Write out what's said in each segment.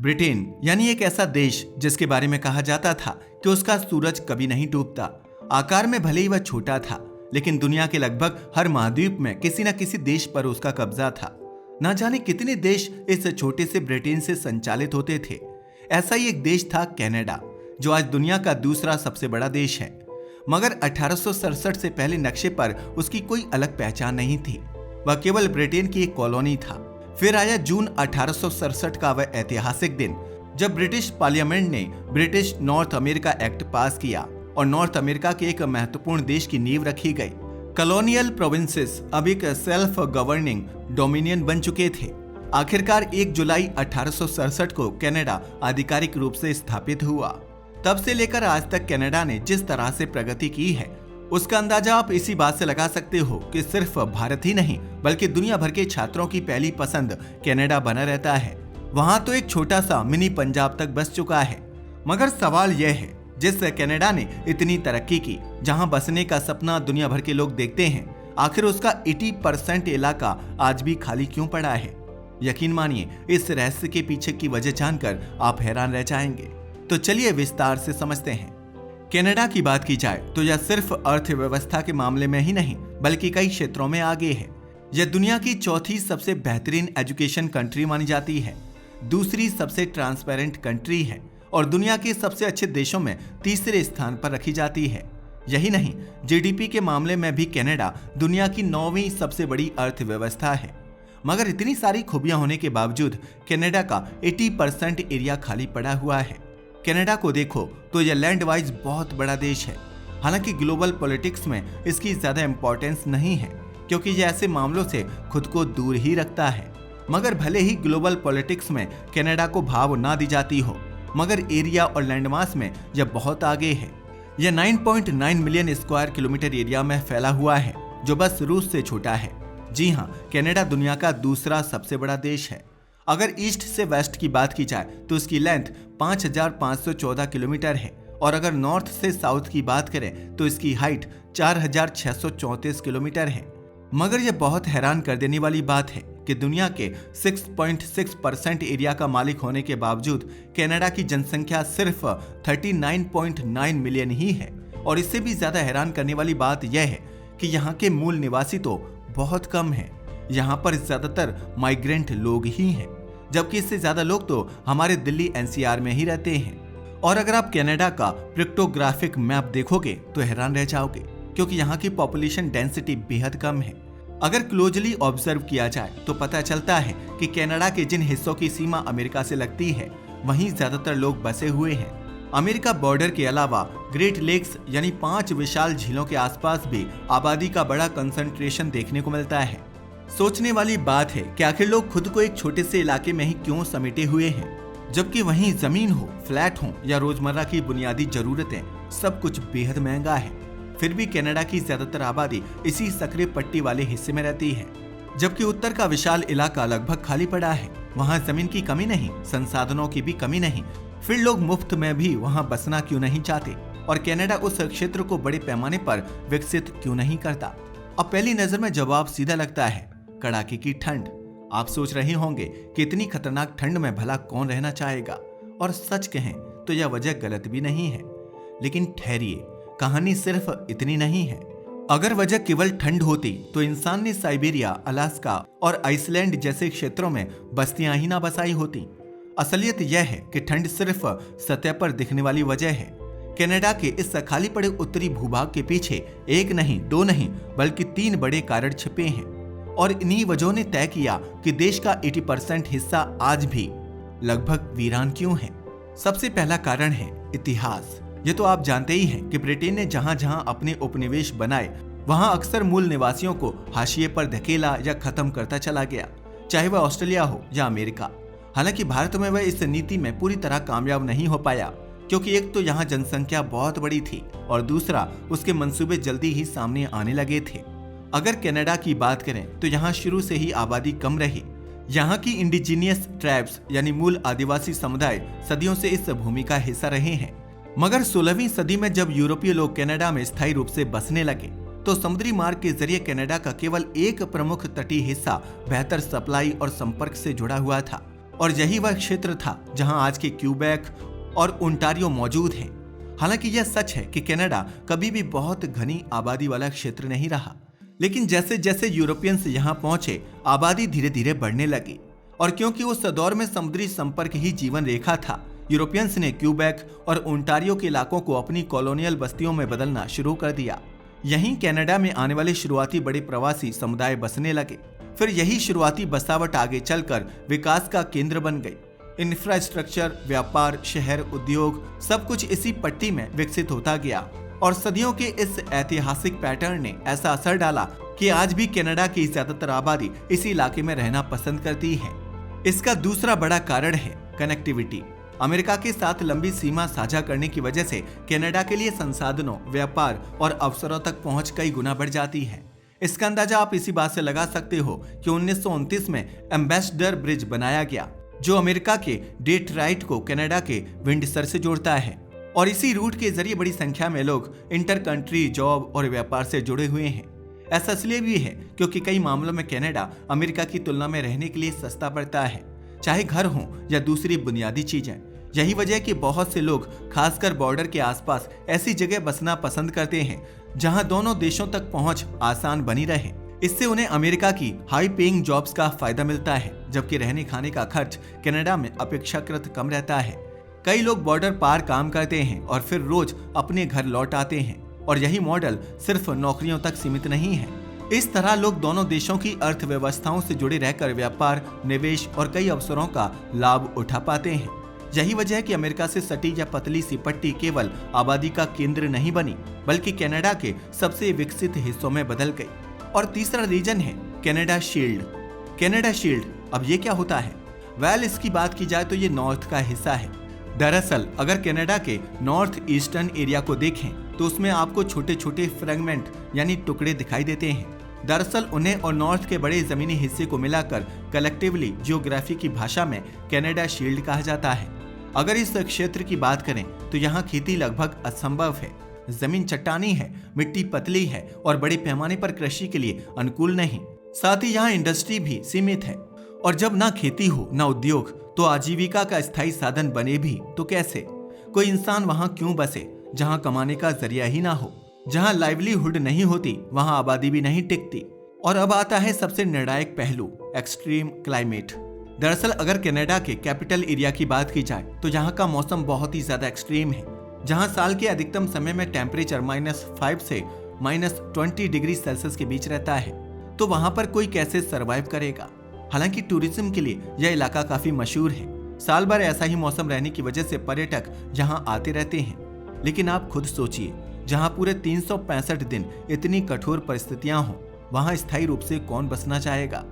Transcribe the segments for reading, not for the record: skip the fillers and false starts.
Britain यानी एक ऐसा देश जिसके बारे में कहा जाता था कि उसका सूरज कभी नहीं डूबता। आकार में भले ही वह छोटा था, लेकिन दुनिया के लगभग हर महाद्वीप में किसी न किसी देश पर उसका कब्जा था। ना जाने कितने देश इस छोटे से ब्रिटेन से संचालित होते थे। ऐसा ही एक देश था कनाडा, जो आज दुनिया का दूसरा सबसे बड़ा देश है। मगर 1867 से पहले नक्शे पर उसकी कोई अलग पहचान नहीं थी। वह केवल ब्रिटेन की एक कॉलोनी था। फिर आया जून 1867 का वह ऐतिहासिक दिन, जब ब्रिटिश पार्लियामेंट ने ब्रिटिश नॉर्थ अमेरिका एक्ट पास किया और नॉर्थ अमेरिका के एक महत्वपूर्ण देश की नींव रखी गई। कॉलोनियल प्रोविंसेस अब एक सेल्फ गवर्निंग डोमिनियन बन चुके थे। आखिरकार 1 जुलाई 1867 को कनाडा आधिकारिक रूप से स्थापित हुआ। तब से लेकर आज तक कनाडा ने जिस तरह से प्रगति की है, उसका अंदाजा आप इसी बात से लगा सकते हो कि सिर्फ भारत ही नहीं बल्कि दुनिया भर के छात्रों की पहली पसंद कनाडा बना रहता है। वहां तो एक छोटा सा मिनी पंजाब तक बस चुका है। मगर सवाल यह है, जिस कनाडा ने इतनी तरक्की की, जहां बसने का सपना दुनिया भर के लोग देखते हैं, आखिर उसका 80% इलाका आज भी खाली क्यों पड़ा है? यकीन मानिए, इस रहस्य के पीछे की वजह जानकर आप हैरान रह जाएंगे। तो चलिए विस्तार से समझते हैं। कनाडा की बात की जाए तो यह सिर्फ अर्थव्यवस्था के मामले में ही नहीं बल्कि कई क्षेत्रों में आगे है। यह दुनिया की चौथी सबसे बेहतरीन एजुकेशन कंट्री मानी जाती है, दूसरी सबसे ट्रांसपेरेंट कंट्री है और दुनिया के सबसे अच्छे देशों में तीसरे स्थान पर रखी जाती है। यही नहीं, जीडीपी के मामले में भी कनाडा दुनिया की 9वीं सबसे बड़ी अर्थव्यवस्था है। मगर इतनी सारी खूबियां होने के बावजूद कनाडा का 80% एरिया खाली पड़ा हुआ है। कनाडा को देखो तो यह लैंड वाइज बहुत बड़ा देश है। हालांकि ग्लोबल पॉलिटिक्स में इसकी ज्यादा इंपॉर्टेंस नहीं है, क्योंकि यह ऐसे मामलों से खुद को दूर ही रखता है। मगर भले ही ग्लोबल पॉलिटिक्स में कनाडा को भाव ना दी जाती हो, मगर एरिया और लैंडमास में यह बहुत आगे है। यह 9.9 मिलियन स्क्वायर किलोमीटर एरिया में फैला हुआ है, जो बस रूस से छोटा है। जी हाँ, कनाडा दुनिया का दूसरा सबसे बड़ा देश है। अगर ईस्ट से वेस्ट की बात की जाए तो उसकी लेंथ 5,514 किलोमीटर है और अगर नॉर्थ से साउथ की बात करें तो इसकी हाइट 4,634 किलोमीटर है। मगर यह बहुत हैरान कर देने वाली बात है कि दुनिया के 6.6% एरिया का मालिक होने के बावजूद कनाडा की जनसंख्या सिर्फ 39.9 मिलियन ही है। और इससे भी ज्यादा हैरान करने वाली बात यह है कि यहाँ के मूल निवासी तो बहुत कम है। यहाँ पर ज्यादातर माइग्रेंट लोग ही हैं, जबकि इससे ज्यादा लोग तो हमारे दिल्ली एनसीआर में ही रहते हैं। और अगर आप कनाडा का पिक्टोग्राफिक मैप देखोगे तो हैरान रह जाओगे, क्योंकि यहाँ की पॉपुलेशन डेंसिटी बेहद कम है। अगर क्लोजली ऑब्जर्व किया जाए तो पता चलता है कि कनाडा के जिन हिस्सों की सीमा अमेरिका से लगती है, वहीं ज्यादातर लोग बसे हुए हैं। अमेरिका बॉर्डर के अलावा ग्रेट लेक्स यानी 5 विशाल झीलों के आसपास भी आबादी का बड़ा कंसंट्रेशन देखने को मिलता है। सोचने वाली बात है कि आखिर लोग खुद को एक छोटे से इलाके में ही क्यों समेटे हुए हैं, जबकि वहीं जमीन हो, फ्लैट हो या रोजमर्रा की बुनियादी जरूरतें, सब कुछ बेहद महंगा है। फिर भी कनाडा की ज्यादातर आबादी इसी सक्रिय पट्टी वाले हिस्से में रहती है, जबकि उत्तर का विशाल इलाका लगभग खाली पड़ा है। वहाँ जमीन की कमी नहीं, संसाधनों की भी कमी नहीं, फिर लोग मुफ्त में भी वहाँ बसना क्यों नहीं चाहते और कनाडा उस क्षेत्र को बड़े पैमाने पर विकसित क्यों नहीं करता? अब पहली नजर में जवाब सीधा लगता है, कड़ाके की ठंड। आप सोच रहे होंगे कि इतनी खतरनाक ठंड में भला कौन रहना चाहेगा, और सच कहें तो यह वजह गलत भी नहीं है। लेकिन ठहरिए, कहानी सिर्फ इतनी नहीं है। अगर वजह केवल ठंड होती तो इंसान ने साइबेरिया, अलास्का और आइसलैंड जैसे क्षेत्रों में बस्तियां ही ना बसाई होती। असलियत यह है कि ठंड सिर्फ सतह पर दिखने वाली वजह है। कनाडा के इस खाली पड़े उत्तरी भूभाग के पीछे एक नहीं, 2 नहीं बल्कि 3 बड़े कारण छिपे हैं, और इन्हीं वजहों ने तय किया कि देश का 80% हिस्सा आज भी लगभग वीरान क्यों है। सबसे पहला कारण है इतिहास। ये तो आप जानते ही हैं कि ब्रिटेन ने जहां जहां अपने उपनिवेश बनाए, वहां अक्सर मूल निवासियों को हाशिए पर धकेला या खत्म करता चला गया, चाहे वह ऑस्ट्रेलिया हो या अमेरिका। हालांकि भारत में वह इस नीति में पूरी तरह कामयाब नहीं हो पाया, क्योंकि एक तो यहाँ जनसंख्या बहुत बड़ी थी और दूसरा उसके मंसूबे जल्दी ही सामने आने लगे थे। अगर कनाडा की बात करें तो यहाँ शुरू से ही आबादी कम रही। यहाँ की इंडिजीनियस ट्राइब्स यानी मूल आदिवासी समुदाय सदियों से इस भूमि का हिस्सा रहे हैं। मगर 16वीं सदी में जब यूरोपीय लोग कनाडा में स्थायी रूप से बसने लगे तो समुद्री मार्ग के जरिए कनाडा का केवल एक प्रमुख तटीय हिस्सा बेहतर सप्लाई और संपर्क से जुड़ा हुआ था, और यही वह क्षेत्र था जहां आज के क्यूबेक और ओंटारियो मौजूद हैं। हालांकि यह सच है कि कनाडा कभी भी बहुत घनी आबादी वाला क्षेत्र नहीं रहा, लेकिन जैसे जैसे यूरोपियंस यहां पहुंचे आबादी धीरे धीरे बढ़ने लगी। और क्योंकि उस दौर में समुद्री संपर्क ही जीवन रेखा था, यूरोपियंस ने क्यूबेक और ओंटारियो के इलाकों को अपनी कॉलोनियल बस्तियों में बदलना शुरू कर दिया। यहीं कनाडा में आने वाले शुरुआती बड़े प्रवासी समुदाय बसने लगे। फिर यही शुरुआती बसावट आगे चलकर विकास का केंद्र बन गई। इंफ्रास्ट्रक्चर, व्यापार, शहर, उद्योग सब कुछ इसी पट्टी में विकसित होता गया। और सदियों के इस ऐतिहासिक पैटर्न ने ऐसा असर डाला कि आज भी कनाडा की ज्यादातर आबादी इसी इलाके में रहना पसंद करती है। इसका दूसरा बड़ा कारण है कनेक्टिविटी। अमेरिका के साथ लंबी सीमा साझा करने की वजह से कनाडा के लिए संसाधनों, व्यापार और अवसरों तक पहुंच कई गुना बढ़ जाती है। इसका अंदाजा आप इसी बात से लगा सकते हो कि 1929 में एम्बेसडर ब्रिज बनाया गया, जो अमेरिका के डेट्राइट को कनाडा के विंडसर से जोड़ता है। और इसी रूट के जरिए बड़ी संख्या में लोग इंटर कंट्री जॉब और व्यापार से जुड़े हुए हैं। ऐसा इसलिए भी है क्योंकि कई मामलों में कनाडा अमेरिका की तुलना में रहने के लिए सस्ता पड़ता है, चाहे घर हो या दूसरी बुनियादी चीजें। यही वजह है कि बहुत से लोग खासकर बॉर्डर के आसपास ऐसी जगह बसना पसंद करते हैं जहां दोनों देशों तक पहुंच आसान बनी रहे। इससे उन्हें अमेरिका की हाई पेइंग जॉब्स का फायदा मिलता है, जबकि रहने खाने का खर्च कनाडा में अपेक्षाकृत कम रहता है। कई लोग बॉर्डर पार काम करते हैं और फिर रोज अपने घर लौट आते हैं। और यही मॉडल सिर्फ नौकरियों तक सीमित नहीं है। इस तरह लोग दोनों देशों की अर्थव्यवस्थाओं से जुड़े रहकर व्यापार, निवेश और कई अवसरों का लाभ उठा पाते हैं। यही वजह है कि अमेरिका से सटी या पतली सी पट्टी केवल आबादी का केंद्र नहीं बनी, बल्कि कनाडा के सबसे विकसित हिस्सों में बदल गई। और तीसरा रीजन है कनाडा शील्ड। कनाडा शील्ड, अब ये क्या होता है? वेल, इसकी बात की जाए तो ये नॉर्थ का हिस्सा है। दरअसल अगर कनाडा के नॉर्थ ईस्टर्न एरिया को देखें तो उसमें आपको छोटे छोटे फ्रेगमेंट यानी टुकड़े दिखाई देते हैं। दरअसल उन्हें और नॉर्थ के बड़े जमीनी हिस्से को मिलाकर कलेक्टिवली जियोग्राफी की भाषा में कनाडा शील्ड कहा जाता है। अगर इस क्षेत्र की बात करें तो यहाँ खेती लगभग असंभव है। जमीन चट्टानी है, मिट्टी पतली है और बड़े पैमाने पर कृषि के लिए अनुकूल नहीं। साथ ही यहाँ इंडस्ट्री भी सीमित है। और जब ना खेती हो ना उद्योग तो आजीविका का स्थायी साधन बने भी तो कैसे? कोई इंसान वहां क्यों बसे जहां कमाने का जरिया ही ना हो? जहां लाइवलीहुड नहीं होती वहां आबादी भी नहीं टिकती। और अब आता है सबसे निर्णायक पहलू, एक्सट्रीम क्लाइमेट। दरअसल अगर कनाडा के कैपिटल एरिया की बात की जाए तो यहाँ का मौसम बहुत ही ज्यादा एक्सट्रीम है, जहाँ साल के अधिकतम समय में टेम्परेचर -5 से -20 डिग्री सेल्सियस के बीच रहता है। तो वहां पर कोई कैसे सरवाइव करेगा? हालांकि टूरिज्म के लिए यह इलाका काफी मशहूर है। साल भर ऐसा ही मौसम रहने की वजह से पर्यटक यहाँ आते रहते हैं। लेकिन आप खुद सोचिए, जहाँ पूरे 365 दिन इतनी कठोर परिस्थितियां हों, वहाँ स्थायी रूप से कौन बसना चाहेगा?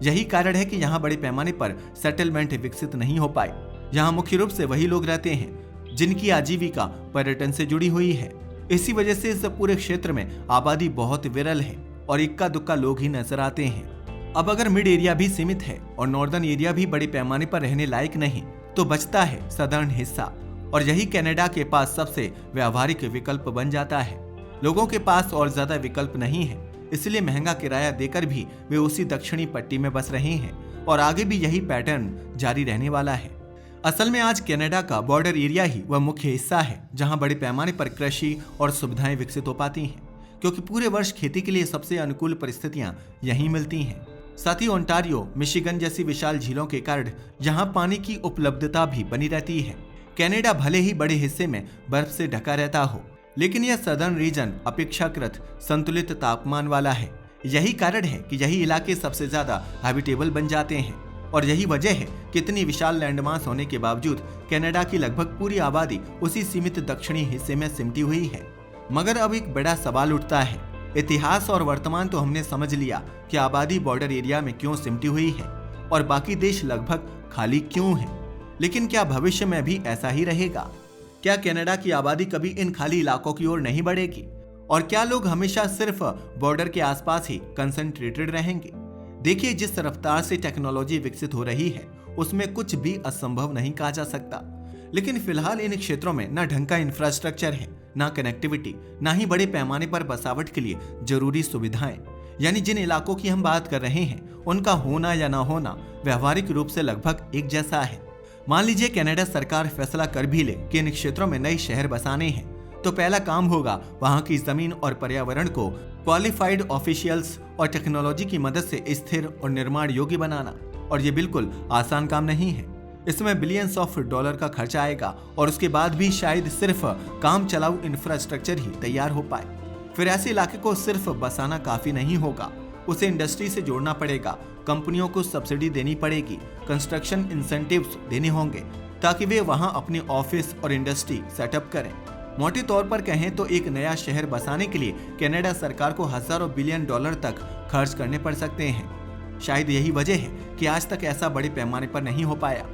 यही कारण है कि यहाँ बड़े पैमाने पर सेटलमेंट विकसित नहीं हो पाए। यहाँ मुख्य रूप से वही लोग रहते हैं जिनकी आजीविका पर्यटन से जुड़ी हुई है। इसी वजह से इस पूरे क्षेत्र में आबादी बहुत विरल है और इक्का दुक्का लोग ही नजर आते हैं। अब अगर मिड एरिया भी सीमित है और नॉर्दर्न एरिया भी बड़े पैमाने पर रहने लायक नहीं, तो बचता है सदर्न हिस्सा। और यही कनाडा के पास सबसे व्यावहारिक विकल्प बन जाता है। लोगों के पास और ज्यादा विकल्प नहीं है, इसलिए महंगा किराया देकर भी वे उसी दक्षिणी पट्टी में बस रहे हैं और आगे भी यही पैटर्न जारी रहने वाला है। असल में आज कनाडा का बॉर्डर एरिया ही वह मुख्य हिस्सा है जहां बड़े पैमाने पर कृषि और सुविधाएं विकसित हो पाती हैं, क्योंकि पूरे वर्ष खेती के लिए सबसे अनुकूल परिस्थितियां यहीं मिलती हैं। साथ ही ओंटारियो, मिशिगन जैसी विशाल झीलों के कारण यहाँ पानी की उपलब्धता भी बनी रहती है। कनाडा भले ही बड़े हिस्से में बर्फ से ढका रहता हो, लेकिन यह सदर्न रीजन अपेक्षाकृत संतुलित तापमान वाला है। यही कारण है कि यही इलाके सबसे ज्यादा हैबिटेबल बन जाते हैं। और यही वजह है कि इतनी विशाल लैंडमास होने के बावजूद कनाडा की लगभग पूरी आबादी उसी सीमित दक्षिणी हिस्से में सिमटी हुई है। मगर अब एक बड़ा सवाल उठता है। इतिहास और वर्तमान तो हमने समझ लिया कि आबादी बॉर्डर एरिया में क्यों सिमटी हुई है और बाकी देश लगभग खाली क्यों है, लेकिन क्या भविष्य में भी ऐसा ही रहेगा? क्या कनाडा की आबादी कभी इन खाली इलाकों की ओर नहीं बढ़ेगी? और क्या लोग हमेशा सिर्फ बॉर्डर के आसपास ही कंसंट्रेटेड रहेंगे? देखिए, जिस रफ्तार से टेक्नोलॉजी विकसित हो रही है उसमें कुछ भी असंभव नहीं कहा जा सकता। लेकिन फिलहाल इन क्षेत्रों में न ढंग का इंफ्रास्ट्रक्चर है, ना कनेक्टिविटी, ना ही बड़े पैमाने पर बसावट के लिए जरूरी सुविधाएं। यानी जिन इलाकों की हम बात कर रहे हैं उनका होना या ना होना व्यवहारिक रूप से लगभग एक जैसा है। मान लीजिए कनाडा सरकार फैसला कर भी ले कि इन क्षेत्रों में नए शहर बसाने हैं, तो पहला काम होगा वहां की जमीन और पर्यावरण को क्वालिफाइड ऑफिशियल्स और टेक्नोलॉजी की मदद से स्थिर और निर्माण योग्य बनाना। और ये बिल्कुल आसान काम नहीं है। इसमें बिलियंस ऑफ डॉलर का खर्चा आएगा और उसके बाद भी शायद सिर्फ काम चलाऊ इंफ्रास्ट्रक्चर ही तैयार हो पाए। फिर ऐसे इलाके को सिर्फ बसाना काफी नहीं होगा, उसे इंडस्ट्री से जोड़ना पड़ेगा, कंपनियों को सब्सिडी देनी पड़ेगी, कंस्ट्रक्शन इंसेंटिव्स देने होंगे ताकि वे वहां अपनी ऑफिस और इंडस्ट्री सेटअप करें। मोटे तौर पर कहें तो एक नया शहर बसाने के लिए कनाडा सरकार को हजारों बिलियन डॉलर तक खर्च करने पड़ सकते हैं। शायद यही वजह है कि आज तक ऐसा बड़े पैमाने पर नहीं हो पाया।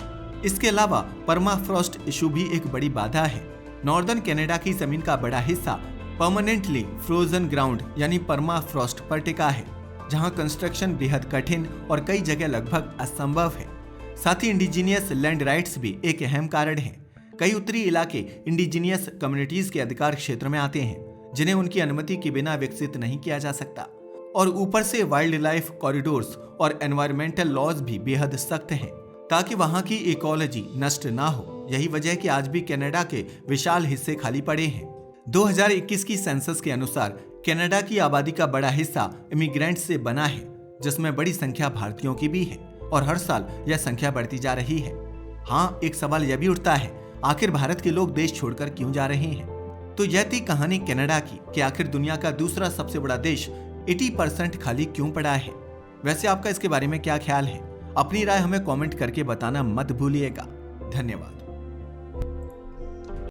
इसके अलावा परमाफ्रॉस्ट इशू भी एक बड़ी बाधा है। नॉर्दर्न कनाडा की जमीन का बड़ा हिस्सा परमानेंटली फ्रोजन ग्राउंड यानी परमाफ्रॉस्ट पर टिका है, जहां कंस्ट्रक्शन बेहद कठिन और कई जगह लगभग असंभव है। साथ ही इंडिजीनियस लैंड राइट्स भी एक अहम कारण है। कई उत्तरी इलाके इंडिजीनियस कम्युनिटीज के अधिकार क्षेत्र में आते हैं, जिन्हें उनकी अनुमति के बिना विकसित नहीं किया जा सकता। और ऊपर से वाइल्ड लाइफ कॉरिडोर्स और एनवायरमेंटल लॉज भी बेहद सख्त हैं, ताकि वहां की इकोलॉजी नष्ट ना हो। यही वजह है कि आज भी कनाडा के विशाल हिस्से खाली पड़े हैं। 2021 की सेंसस के अनुसार कनाडा की आबादी का बड़ा हिस्सा इमिग्रेंट से बना है, जिसमें बड़ी संख्या भारतीयों की भी है और हर साल यह संख्या बढ़ती जा रही है। हाँ, एक सवाल यह भी उठता है, आखिर भारत के लोग देश छोड़कर क्यों जा रहे हैं? तो यह थी कहानी कनाडा की कि आखिर दुनिया का दूसरा सबसे बड़ा देश 80% खाली क्यों पड़ा है। वैसे आपका इसके बारे में क्या ख्याल है? अपनी राय हमें कमेंट करके बताना मत भूलिएगा। धन्यवाद।